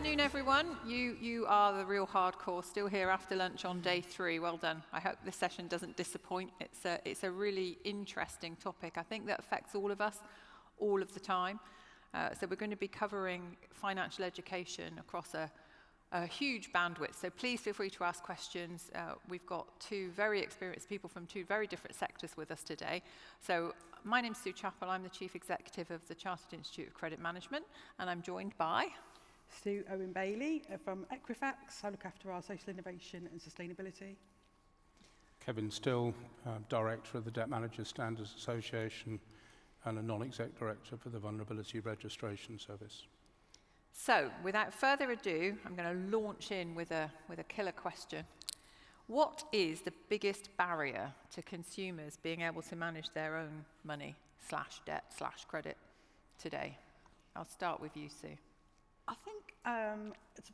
afternoon, everyone. You are the real hardcore, still here after lunch on day 3. Well done. I hope this session doesn't disappoint. It's a really interesting topic, I think, that affects all of us, all of the time. So we're going to be covering financial education across a huge bandwidth. So please feel free to ask questions. We've got 2 very experienced people from 2 very different sectors with us today. So my name's Sue Chappell. I'm the Chief Executive of the Chartered Institute of Credit Management, and I'm joined by Sue Owen-Bailey from Equifax. I look after our social innovation and sustainability. Kevin Still, Director of the Debt Managers Standards Association and a non-exec director for the Vulnerability Registration Service. So, without further ado, I'm going to launch in with a killer question. What is the biggest barrier to consumers being able to manage their own money /debt/credit today? I'll start with you, Sue. I think,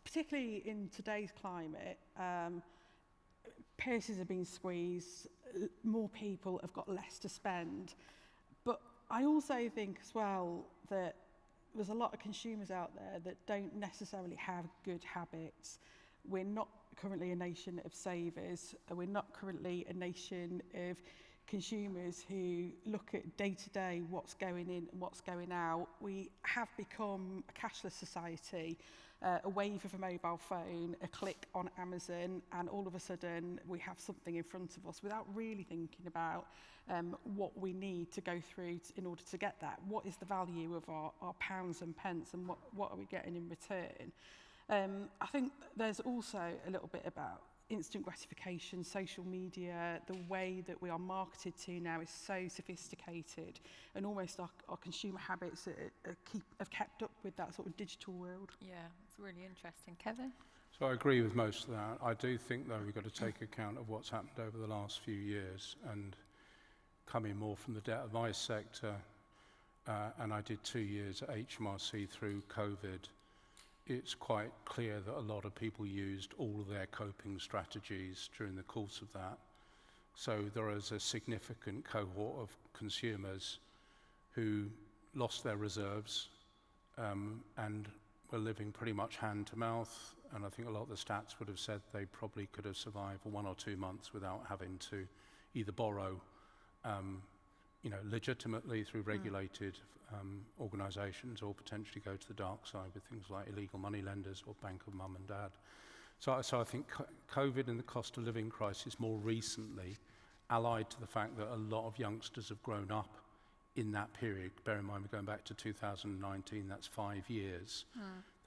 particularly in today's climate, purses are being squeezed, more people have got less to spend. But I also think as well that there's a lot of consumers out there that don't necessarily have good habits. We're not currently a nation of savers. We're not currently a nation of consumers who look at day-to-day what's going in and what's going out. We have become a cashless society, a wave of a mobile phone, a click on Amazon, and all of a sudden we have something in front of us without really thinking about what we need to go through in order to get that. What is the value of our pounds and pence, and what are we getting in return? I think there's also a little bit about instant gratification, social media. The way that we are marketed to now is so sophisticated, and almost our consumer habits have kept up with that sort of digital world. Yeah, it's really interesting. Kevin? So I agree with most of that. I do think, though, we've got to take account of what's happened over the last few years, and coming more from the debt advice sector, and I did 2 years at HMRC through COVID. It's quite clear that a lot of people used all of their coping strategies during the course of that. So there is a significant cohort of consumers who lost their reserves and were living pretty much hand to mouth. And I think a lot of the stats would have said they probably could have survived for 1 or 2 months without having to either borrow legitimately through regulated organisations, or potentially go to the dark side with things like illegal money lenders or bank of mum and dad. So I think COVID and the cost of living crisis more recently, allied to the fact that a lot of youngsters have grown up in that period. Bear in mind, we're going back to 2019, that's 5 years.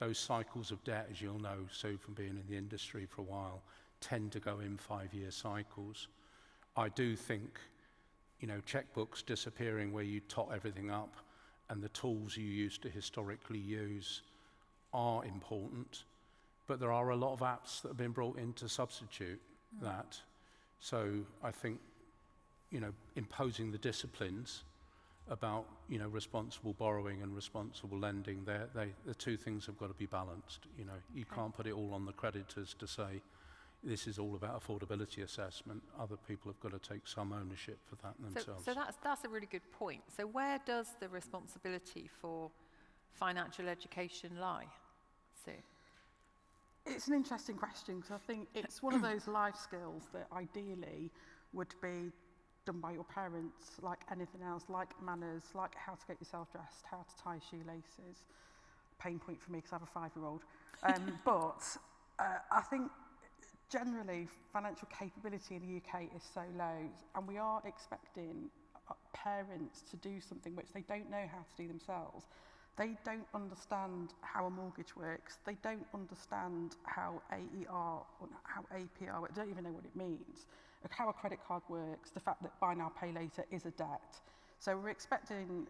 Those cycles of debt, as you'll know, so from being in the industry for a while, tend to go in 5-year cycles. I do think checkbooks disappearing where you tot everything up, and the tools you used to historically use are important, but there are a lot of apps that have been brought in to substitute that. So I think, imposing the disciplines about, responsible borrowing and responsible lending, the 2 things have got to be balanced. You can't put it all on the creditors to say, this is all about affordability assessment. Other people have got to take some ownership for that themselves. So that's a really good point. So where does the responsibility for financial education lie, Sue? It's an interesting question, because I think it's one of those life skills that ideally would be done by your parents, like anything else, like manners, like how to get yourself dressed, how to tie shoelaces. Pain point for me because I have a 5-year-old. But I think generally, financial capability in the UK is so low, and we are expecting parents to do something which they don't know how to do themselves. They don't understand how a mortgage works. They don't understand how AER or how APR, they don't even know what it means, how a credit card works, the fact that buy now, pay later is a debt. So we're expecting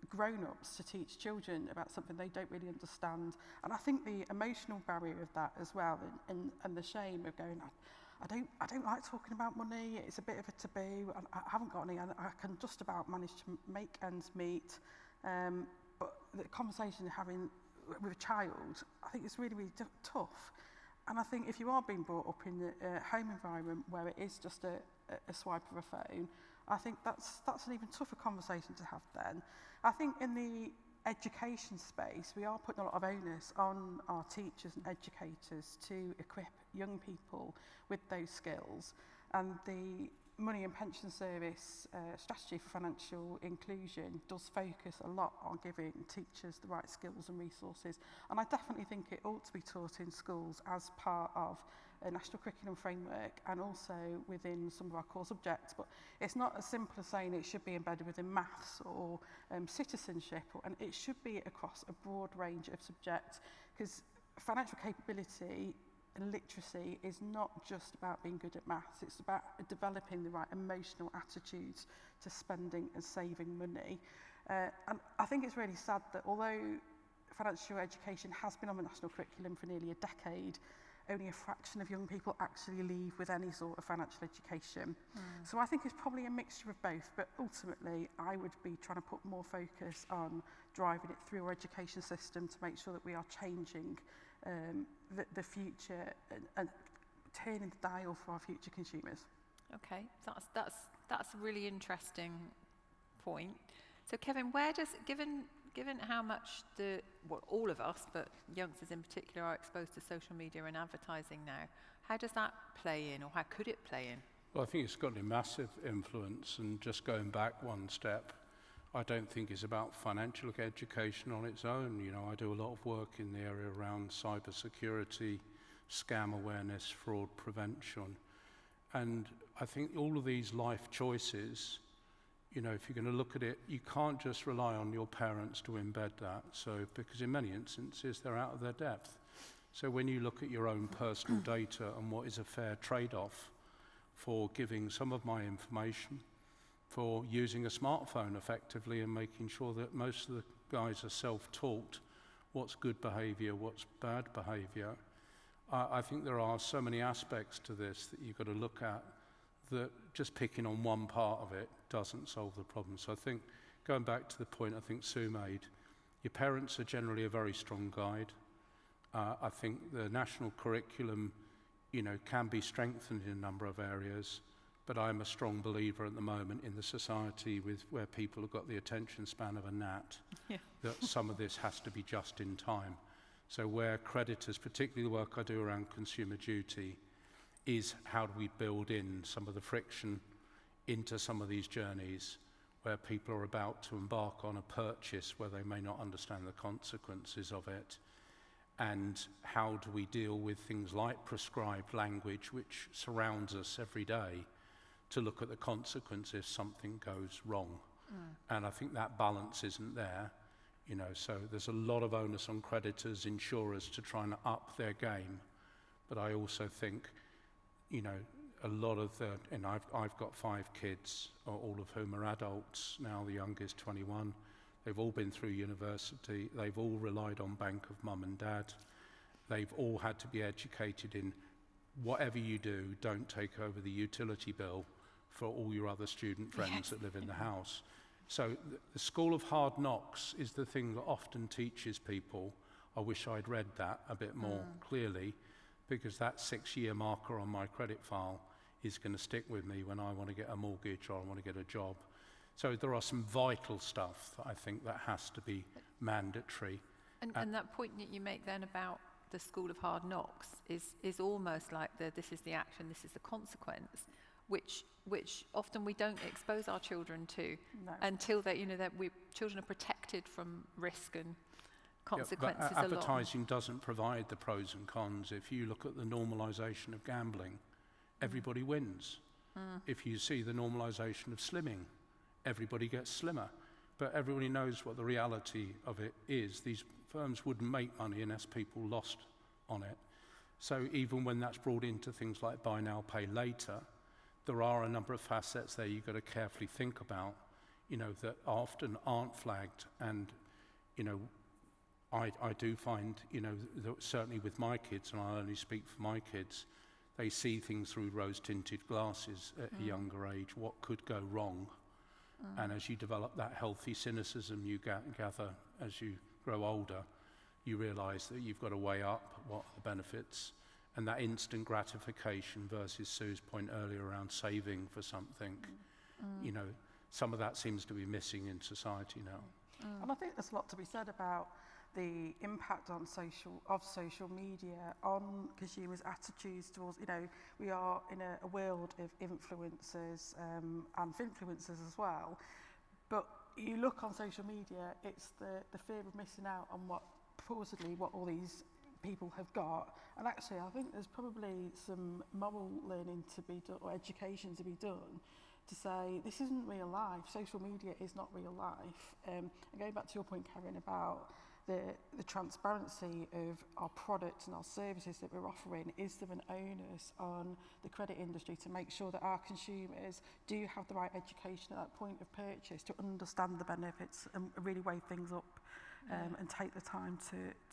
grown-ups to teach children about something they don't really understand. And I think the emotional barrier of that as well, and the shame of going, I don't like talking about money, it's a bit of a taboo, and I haven't got any, and I can just about manage to make ends meet. But the conversation you're having with a child, I think it's really, really tough. And I think if you are being brought up in a home environment where it is just a swipe of a phone, I think that's an even tougher conversation to have then. I think in the education space, we are putting a lot of onus on our teachers and educators to equip young people with those skills. And the Money and Pension Service strategy for financial inclusion does focus a lot on giving teachers the right skills and resources. And I definitely think it ought to be taught in schools as part of a national curriculum framework and also within some of our core subjects. But it's not as simple as saying it should be embedded within maths or citizenship, and it should be across a broad range of subjects, because financial capability and literacy is not just about being good at maths, it's about developing the right emotional attitudes to spending and saving money. And I think it's really sad that although financial education has been on the national curriculum for nearly a decade, only a fraction of young people actually leave with any sort of financial education. So I think it's probably a mixture of both, but ultimately I would be trying to put more focus on driving it through our education system to make sure that we are changing the future and turning the dial for our future consumers. Okay, that's a really interesting point. So Kevin, where does, given how much all of us, but youngsters in particular, are exposed to social media and advertising now, how does that play in, or how could it play in? Well, I think it's got a massive influence, and just going back one step, I don't think it's about financial education on its own. You know, I do a lot of work in the area around cyber security, scam awareness, fraud prevention. And I think all of these life choices, you know, if you're going to look at it, you can't just rely on your parents to embed that. So, because in many instances, they're out of their depth. So when you look at your own personal data and what is a fair trade-off for giving some of my information, for using a smartphone effectively and making sure that most of the guys are self-taught what's good behaviour, what's bad behaviour. I think there are so many aspects to this that you've got to look at that just picking on one part of it doesn't solve the problem. So I think, going back to the point I think Sue made, your parents are generally a very strong guide. I think the national curriculum, you know, can be strengthened in a number of areas. But I'm a strong believer at the moment in the society where people have got the attention span of a gnat, that some of this has to be just in time. So where creditors, particularly the work I do around consumer duty, is how do we build in some of the friction into some of these journeys where people are about to embark on a purchase where they may not understand the consequences of it. And how do we deal with things like prescribed language, which surrounds us every day, to look at the consequences if something goes wrong. And I think that balance isn't there, you know, so there's a lot of onus on creditors, insurers to try and up their game. But I also think, you know, a lot of and I've got 5 kids, all of whom are adults now, the youngest 21. They've all been through university, they've all relied on bank of mum and dad. They've all had to be educated in whatever you do, don't take over the utility bill for all your other student friends that live in the house. So the school of hard knocks is the thing that often teaches people. I wish I'd read that a bit more clearly, because that 6-year marker on my credit file is going to stick with me when I want to get a mortgage or I want to get a job. So there are some vital stuff that I think that has to be mandatory. And that point that you make then about the school of hard knocks is almost like this is the action, this is the consequence, which often we don't expose our children to until they, you know, that children are protected from risk and consequences. But advertising doesn't provide the pros and cons. If you look at the normalisation of gambling, everybody wins. If you see the normalisation of slimming, everybody gets slimmer. But everybody knows what the reality of it is. These firms wouldn't make money unless people lost on it. So even when that's brought into things like buy now, pay later, there are a number of facets there you've got to carefully think about, you know, that often aren't flagged. And, you know, I do find, you know, that certainly with my kids, and I only speak for my kids, they see things through rose-tinted glasses at a younger age, what could go wrong. And as you develop that healthy cynicism you gather as you grow older, you realise that you've got to weigh up what are the benefits, and that instant gratification versus Sue's point earlier around saving for something, you know, some of that seems to be missing in society now. And I think there's a lot to be said about the impact on social media on consumers' attitudes towards, we are in a world of influencers and influencers as well. But you look on social media, it's the fear of missing out on what all these people have got. And actually, I think there's probably some moral learning to be done, or education to be done, to say this isn't real life. Social media is not real life. And going back to your point, Karen, about the transparency of our products and our services that we're offering, is there an onus on the credit industry to make sure that our consumers do have the right education at that point of purchase, to understand the benefits and really weigh things up, and take the time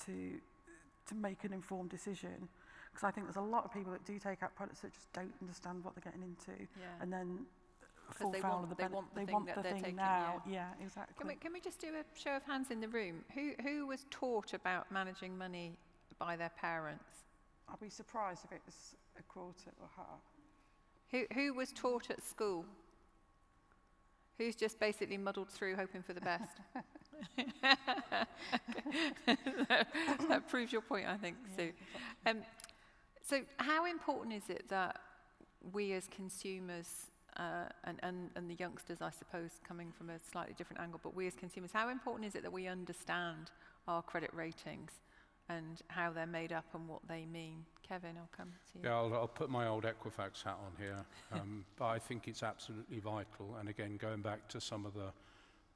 to make an informed decision? Because I think there's a lot of people that do take out products that just don't understand what they're getting into, and then fall foul of the they want the thing now. Yeah, exactly. Can we just do a show of hands in the room? Who was taught about managing money by their parents? I'd be surprised if it was a quarter or half. Who was taught at school? Who's just basically muddled through hoping for the best? That proves your point, I think, Sue. So how important is it that we as consumers, and the youngsters, I suppose, coming from a slightly different angle, but we as consumers, how important is it that we understand our credit ratings and how they're made up and what they mean? Kevin, I'll come to you. Yeah, I'll put my old Equifax hat on here, but I think it's absolutely vital. And again, going back to some of the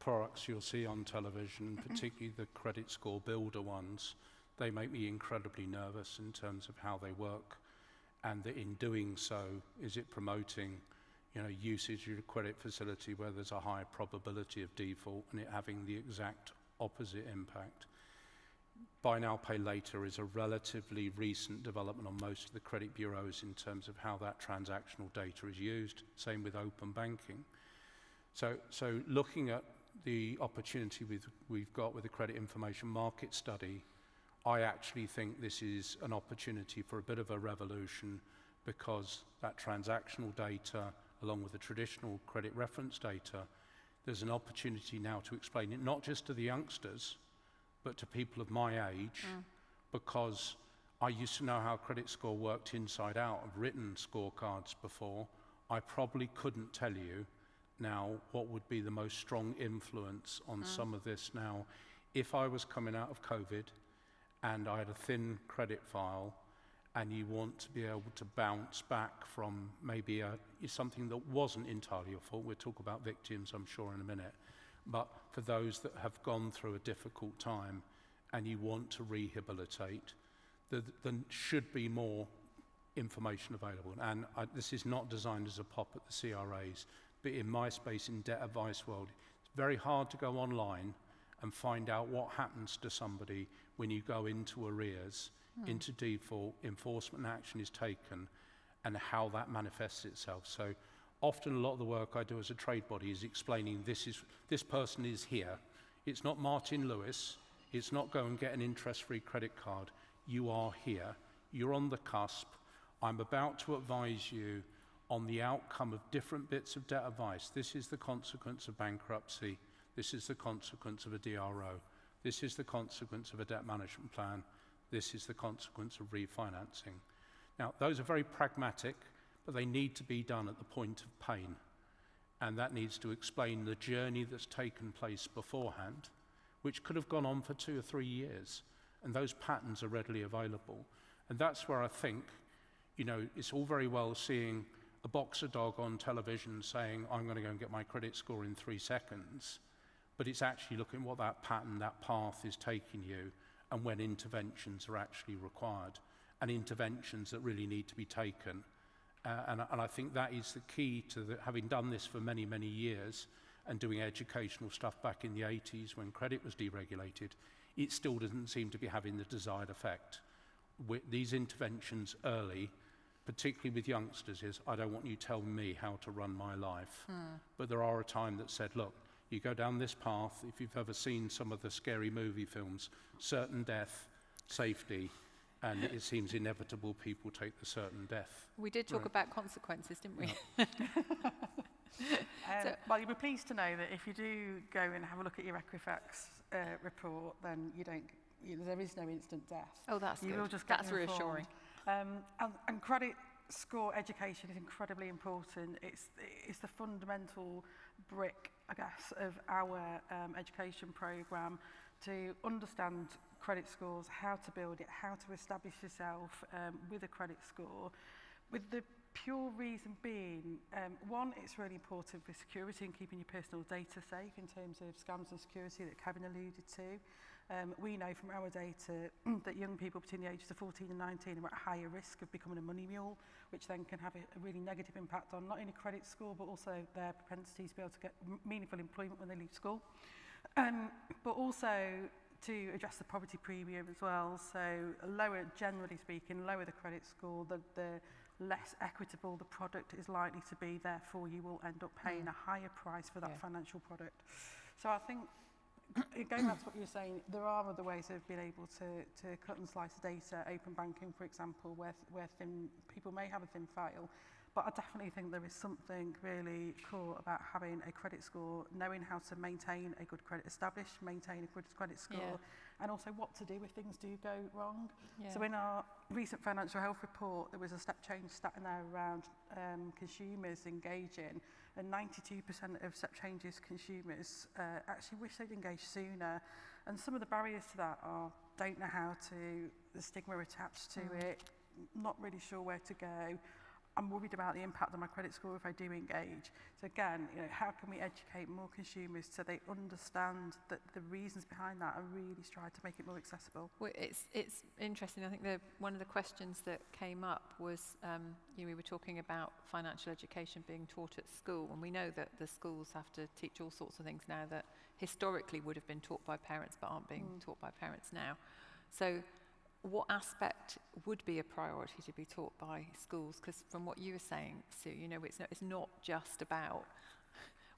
products you'll see on television, particularly the credit score builder ones, they make me incredibly nervous in terms of how they work, and that in doing so, is it promoting usage of a credit facility where there's a high probability of default, and it having the exact opposite impact. Buy now, pay later is a relatively recent development on most of the credit bureaus in terms of how that transactional data is used. Same with open banking. So looking at the opportunity we've got with the credit information market study, I actually think this is an opportunity for a bit of a revolution, because that transactional data, along with the traditional credit reference data, there's an opportunity now to explain it not just to the youngsters, but to people of my age, because I used to know how credit score worked inside out. I've written scorecards before. I probably couldn't tell you now what would be the most strong influence on some of this now. If I was coming out of COVID and I had a thin credit file, and you want to be able to bounce back from maybe something that wasn't entirely your fault. We'll talk about victims, I'm sure, in a minute. But for those that have gone through a difficult time and you want to rehabilitate, there should be more information available. And this is not designed as a pop at the CRAs, but in my space, in debt advice world, it's very hard to go online and find out what happens to somebody when you go into arrears, into default, enforcement action is taken, and how that manifests itself. So often a lot of the work I do as a trade body is explaining this person is here. It's not Martin Lewis. It's not go and get an interest-free credit card. You are here. You're on the cusp. I'm about to advise you on the outcome of different bits of debt advice. This is the consequence of bankruptcy. This is the consequence of a DRO. This is the consequence of a debt management plan. This is the consequence of refinancing. Now, those are very pragmatic, but they need to be done at the point of pain. And that needs to explain the journey that's taken place beforehand, which could have gone on for 2 or 3 years. And those patterns are readily available. And that's where I think, it's all very well seeing a boxer dog on television saying, I'm going to go and get my credit score in 3 seconds. But it's actually looking at what that pattern, that path is taking you, and when interventions are actually required, and interventions that really need to be taken. And I think that is the key to having done this for many, many years and doing educational stuff back in the 80s when credit was deregulated. It still doesn't seem to be having the desired effect. With these interventions early, particularly with youngsters, is I don't want you telling me how to run my life. But there are a time that said, look, you go down this path. If you've ever seen some of the scary movie films, certain death, safety, and it seems inevitable people take the certain death. We did talk Right. about consequences, didn't we? Well, you'll be pleased to know that if you do go and have a look at your Equifax report, then there is no instant death. Oh, that's You good. will just get That's informed. reassuring. And credit score education is incredibly important. It's the fundamental brick, I guess, of our education programme to understand credit scores, how to build it, how to establish yourself with a credit score, with the pure reason being, one, it's really important for security and keeping your personal data safe in terms of scams and security that Kevin alluded to. We know from our data that young people between the ages of 14 and 19 are at higher risk of becoming a money mule, which then can have a really negative impact on not only credit score, but also their propensity to be able to get meaningful employment when they leave school. But also to address the poverty premium as well. So lower, generally speaking, lower the credit score, the less equitable the product is likely to be, therefore you will end up paying a higher price for that financial product. So I think, going back to what you were saying, there are other ways of being able to cut and slice the data, open banking, for example, where people may have a thin file. But I definitely think there is something really cool about having a credit score, knowing how to maintain a good credit, maintain a good credit score, and also what to do if things do go wrong. Yeah. So in our recent financial health report, there was a step change stat in there around consumers engaging, and 92% of step changes consumers actually wish they'd engaged sooner. And some of the barriers to that are don't know how to, the stigma attached to it, not really sure where to go. I'm worried about the impact on my credit score if I do engage. So again, how can we educate more consumers so they understand that the reasons behind that and really strive to make it more accessible? Well, it's interesting. I think one of the questions that came up was, we were talking about financial education being taught at school, and we know that the schools have to teach all sorts of things now that historically would have been taught by parents but aren't being taught by parents now. So what aspect would be a priority to be taught by schools? Because from what you were saying, Sue, it's not just about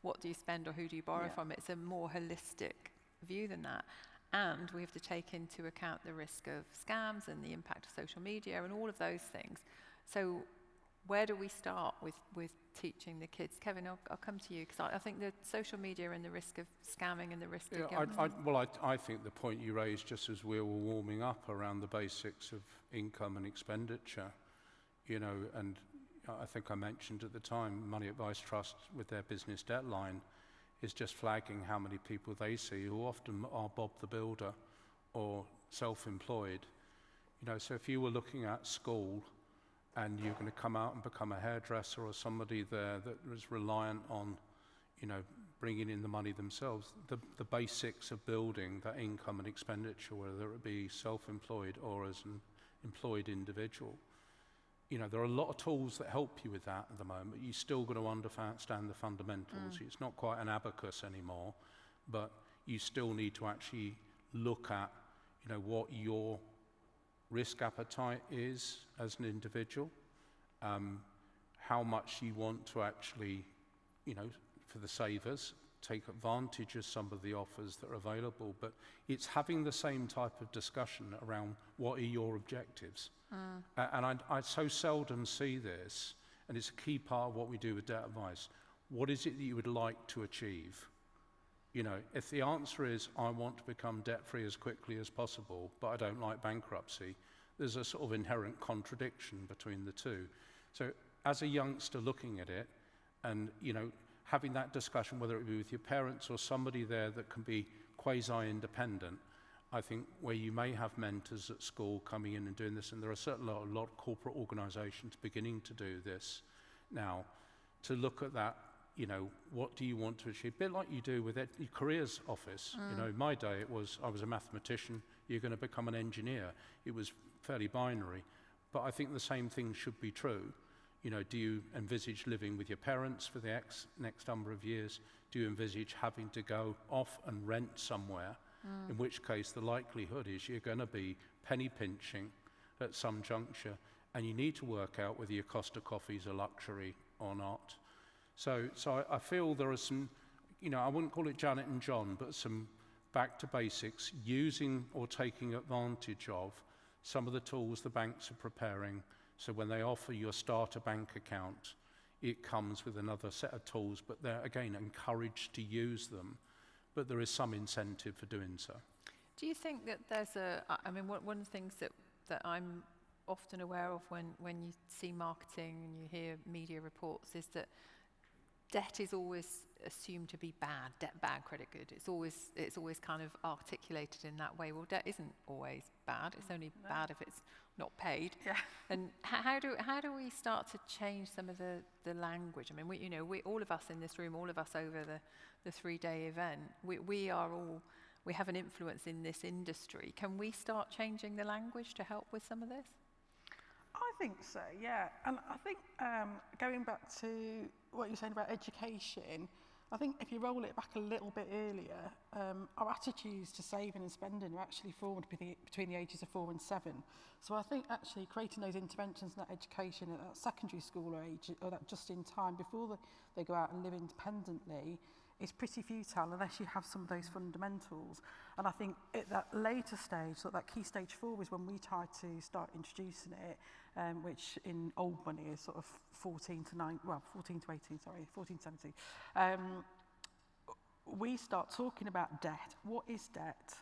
what do you spend or who do you borrow from. It's a more holistic view than that. And we have to take into account the risk of scams and the impact of social media and all of those things. So where do we start with teaching the kids? Kevin, I'll come to you, because I think the social media and the risk of scamming and the risk of... I think the point you raised just as we were warming up around the basics of income and expenditure, and I think I mentioned at the time, Money Advice Trust with their business debt line is just flagging how many people they see who often are Bob the Builder or self-employed. So if you were looking at school and you're going to come out and become a hairdresser or somebody there that was reliant on, bringing in the money themselves, the basics of building that income and expenditure, whether it be self-employed or as an employed individual, there are a lot of tools that help you with that at the moment. You still got to understand the fundamentals. It's not quite an abacus anymore, but you still need to actually look at, what your risk appetite is as an individual, how much you want to actually, for the savers, take advantage of some of the offers that are available, but it's having the same type of discussion around what are your objectives. And I so seldom see this, and it's a key part of what we do with debt advice. What is it that you would like to achieve? If the answer is, I want to become debt-free as quickly as possible, but I don't like bankruptcy, there's a sort of inherent contradiction between the two. So as a youngster looking at it and, having that discussion, whether it be with your parents or somebody there that can be quasi-independent, I think where you may have mentors at school coming in and doing this, and there are certainly a lot of corporate organisations beginning to do this now, to look at that, what do you want to achieve? A bit like you do with your careers office. In my day, I was a mathematician, you're going to become an engineer. It was fairly binary. But I think the same thing should be true. Do you envisage living with your parents for the next number of years? Do you envisage having to go off and rent somewhere? In which case, the likelihood is you're going to be penny pinching at some juncture, and you need to work out whether your cost of coffee is a luxury or not. So I feel there are some, I wouldn't call it Janet and John, but some back to basics, using or taking advantage of some of the tools the banks are preparing, so when they offer your starter bank account, it comes with another set of tools, but they're, again, encouraged to use them, but there is some incentive for doing so. Do you think that there's I mean, one of the things that I'm often aware of when you see marketing and you hear media reports is that debt is always assumed to be bad, debt bad, credit good. It's always kind of articulated in that way. Well, debt isn't always bad. It's only bad if it's not paid. Yeah. And how do we start to change some of the language? I mean, we all of us in this room, all of us over the 3-day event, we have an influence in this industry. Can we start changing the language to help with some of this? I think so, yeah. And I think going back to what you're saying about education, I think if you roll it back a little bit earlier, our attitudes to saving and spending are actually formed between the ages of 4 and 7. So I think actually creating those interventions in that education at that secondary school age, or that just in time before they go out and live independently, is pretty futile unless you have some of those fundamentals. And I think at that later stage, so that key stage 4 is when we try to start introducing it, which in old money is sort of 14 to 18, sorry, 14 to 17. We start talking about debt. What is debt?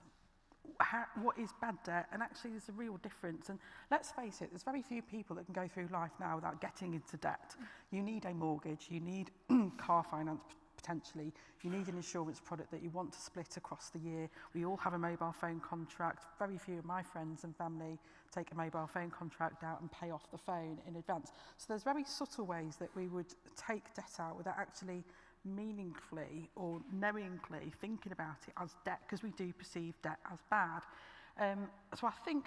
What is bad debt? And actually there's a real difference. And let's face it, there's very few people that can go through life now without getting into debt. You need a mortgage, you need car finance potentially, you need an insurance product that you want to split across the year. We all have a mobile phone contract. Very few of my friends and family take a mobile phone contract out and pay off the phone in advance. So there's very subtle ways that we would take debt out without actually meaningfully or knowingly thinking about it as debt, because we do perceive debt as bad. So I think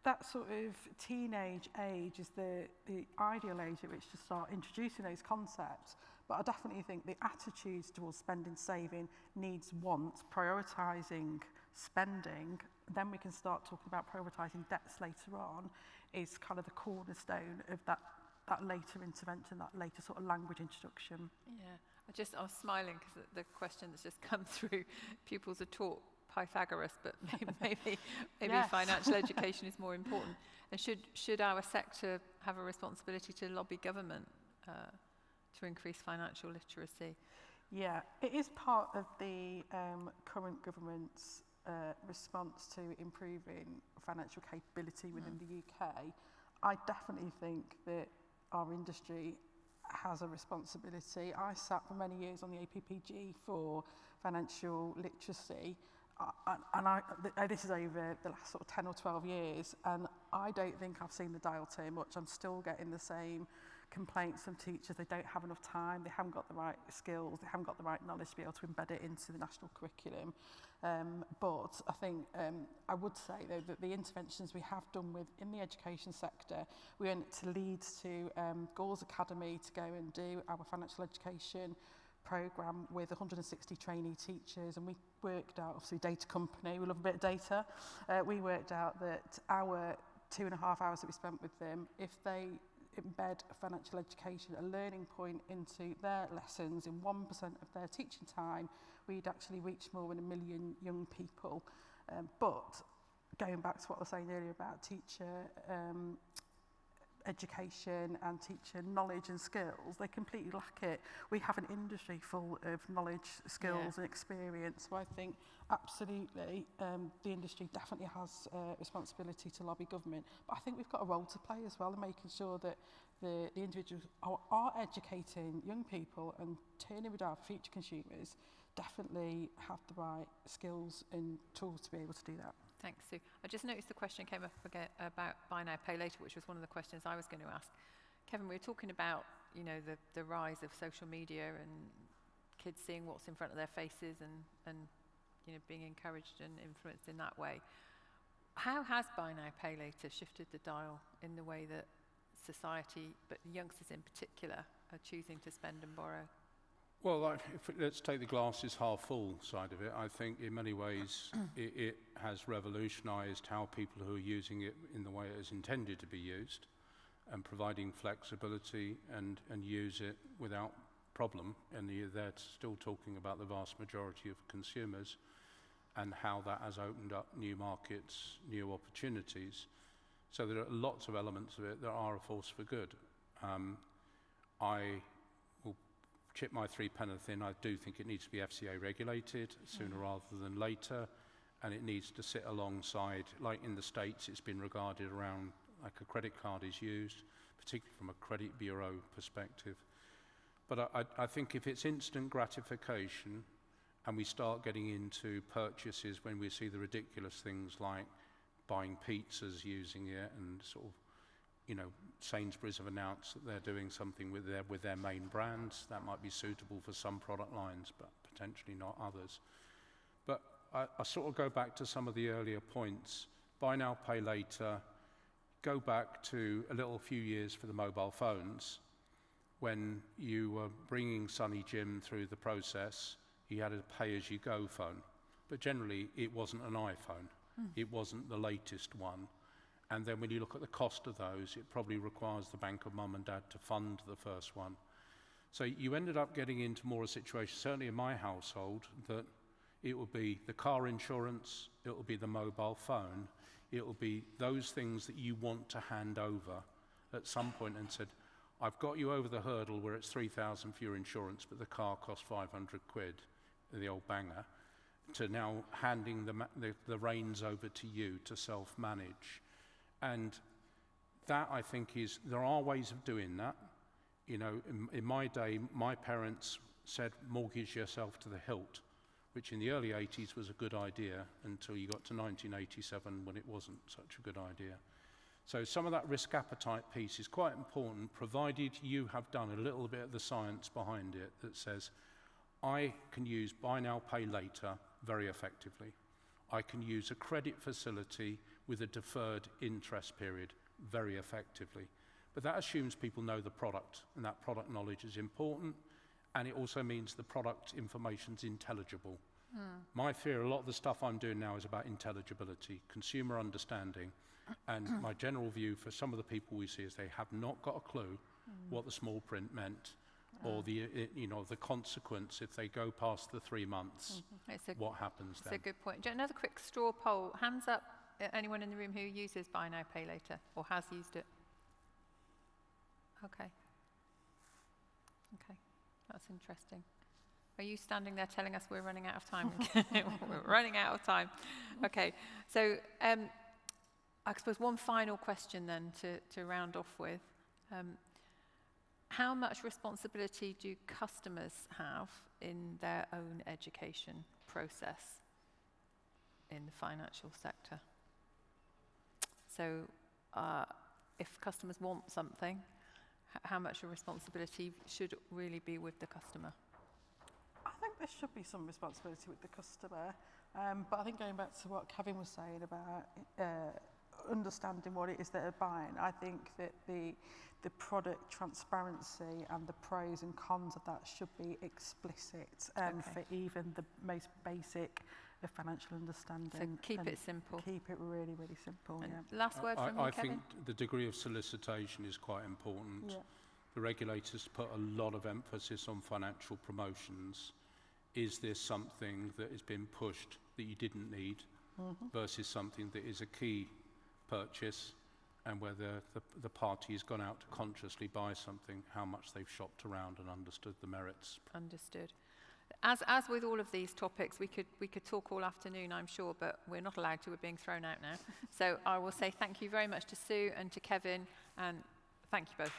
that sort of teenage age is the ideal age at which to start introducing those concepts. But I definitely think the attitudes towards spending, saving, needs, wants, prioritising spending, then we can start talking about prioritising debts later on, is kind of the cornerstone of that later intervention, that later sort of language introduction. Yeah, I was smiling because the question that's just come through, pupils are taught Pythagoras, but maybe yes. Financial education is more important. And should our sector have a responsibility to lobby government to increase financial literacy? Yeah, it is part of the current government's response to improving financial capability within the UK. I definitely think that our industry has a responsibility. I sat for many years on the APPG for financial literacy, and this is over the last sort of 10 or 12 years, and I don't think I've seen the dial turn much. I'm still getting the same complaints from teachers. They don't have enough time, they haven't got the right skills, they haven't got the right knowledge to be able to embed it into the national curriculum. But I think I would say though that the interventions we have done in the education sector, we went to Leeds to Gores Academy to go and do our financial education programme with 160 trainee teachers, and we worked out, obviously data company, we love a bit of data, we worked out that our 2.5 hours that we spent with them, if they embed financial education, a learning point into their lessons in 1% of their teaching time, we'd actually reach more than 1 million young people. But going back to what I was saying earlier about teacher education and teacher knowledge and skills, they completely lack it. We have an industry full of knowledge, skills and experience. So I think absolutely the industry definitely has a responsibility to lobby government. But I think we've got a role to play as well in making sure that the individuals are educating young people and turning it out for future consumers definitely have the right skills and tools to be able to do that. Thanks, Sue. I just noticed the question came up again about buy now, pay later, which was one of the questions I was going to ask. Kevin, we were talking about, the rise of social media and kids seeing what's in front of their faces and being encouraged and influenced in that way. How has buy now, pay later shifted the dial in the way that society, but youngsters in particular, are choosing to spend and borrow? Well, let's take the glasses half full side of it. I think in many ways it has revolutionised how people who are using it in the way it is intended to be used and providing flexibility and use it without problem. And they're still talking about the vast majority of consumers. and how that has opened up new markets, new opportunities. So there are lots of elements of it that are a force for good. I will chip my threepenny in. I do think it needs to be FCA regulated sooner rather than later, and it needs to sit alongside, like in the States, it's been regarded around like a credit card is used, particularly from a credit bureau perspective. But I think if it's instant gratification and we start getting into purchases when we see the ridiculous things like buying pizzas using it, and sort of, you know, Sainsbury's have announced that they're doing something with their main brands. That might be suitable for some product lines, but potentially not others. But I sort of go back to some of the earlier points. Buy now, pay later. Go back to a little few years for the mobile phones. When you were bringing Sonny Jim through the process, he had a pay-as-you-go phone. But generally, it wasn't an iPhone. It wasn't the latest one. And then when you look at the cost of those, it probably requires the bank of mum and dad to fund the first one. So you ended up getting into more a situation, certainly in my household, that it will be the car insurance, it will be the mobile phone, it will be those things that you want to hand over at some point and said, I've got you over the hurdle where it's 3,000 for your insurance, but the car costs 500 quid, the old banger, to now handing the reins over to you to self-manage. And that, I think, there are ways of doing that. You know, in my day, my parents said, mortgage yourself to the hilt, which in the early 80s was a good idea until you got to 1987 when it wasn't such a good idea. So some of that risk appetite piece is quite important, provided you have done a little bit of the science behind it that says, I can use buy now, pay later very effectively. I can use a credit facility with a deferred interest period very effectively. But that assumes people know the product, and that product knowledge is important, and it also means the product information is intelligible. My fear, a lot of the stuff I'm doing now is about intelligibility, consumer understanding, and my general view for some of the people we see is they have not got a clue what the small print meant, or the consequence if they go past the 3 months, what happens then. It's a good point. Another quick straw poll. Hands up, anyone in the room who uses buy now, pay later, or has used it? Okay. Okay, that's interesting. Are you standing there telling us we're running out of time? We're running out of time. Okay, so I suppose one final question then to round off with. How much responsibility do customers have in their own education process in the financial sector? So if customers want something, how much a responsibility should really be with the customer? I think there should be some responsibility with the customer, but I think going back to what Kevin was saying about understanding what it is that they're buying, I think that the product transparency and the pros and cons of that should be explicit for even the most basic of financial understanding. So keep it simple. Keep it really, really simple. And yeah. last word from you, I Kevin? think the degree of solicitation is quite important. Yeah. The regulators put a lot of emphasis on financial promotions. Is this something that has been pushed that you didn't need versus something that is a key purchase, and whether the party has gone out to consciously buy something, how much they've shopped around and understood the merits. Understood. As with all of these topics, we could talk all afternoon, I'm sure, but we're not allowed to. We're being thrown out now. So I will say thank you very much to Sue and to Kevin, and thank you both.